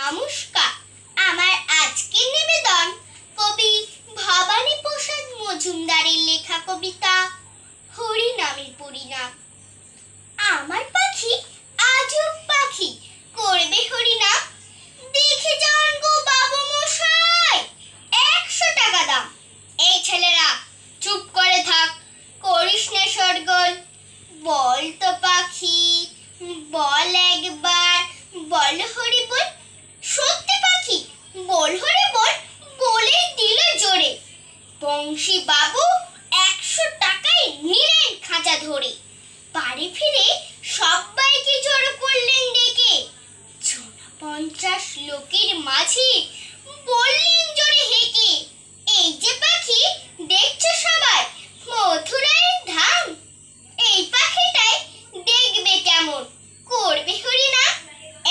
নমস্কার। আমার আজকের নিবেদন কবি ভবানী প্রসাদ মজুমদারের লেখা কবিতা হরিনামের পরিণাম। আমার পাখি আজব পাখি, করবে হরিনাম। দেখে যান গো বাবু মশাই, 100 টাকা দাম। এই ছেলেরা চুপ করে থাক, করিস না শোরগোল। বল তো পাখি, বল একবার, বল হরি বল। সত্যি পাখি, বল হরি বল, বলেই দিল জোরে। বংশী বাবু 100 টাকায় নিলেন খাঁচা ধরে। বাড়ি ফিরে সবাইকে জড়ো করলেন ডেকে। 50 লোকের মাঝে বললেন জোরে হেঁকে, এই যে পাখি দেখছো সবাই, মথুরার ধাম। এই পাখিটাই দেখবে কেমন, করবে হরিনাম।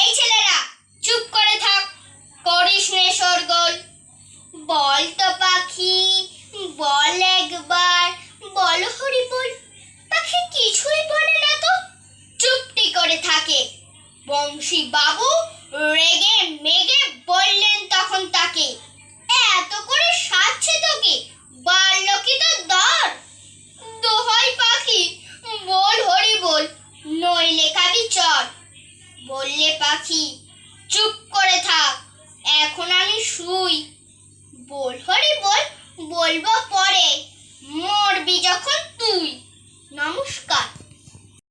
এই ছেলেরা চুপ করে থাক, করিস নে শোরগোল। বল তো পাখি, বল একবার, বল হরি বল। পাখি কিছুই বলে না তো, চুপটি করে থাকে। বংশী বাবু রেগে মেগে বললেন তখন তাকে, এত করে সাজছে তোকে, বাড়লো কি তোর দর? দোহাই পাখি, বল হরি বল, নইলে খাবি চর। বললে পাখি, চুপ করে থাক, এখন আমি শুই। বল হরি বল, বলবো পরে, মরবি যখন তুই। নমস্কার।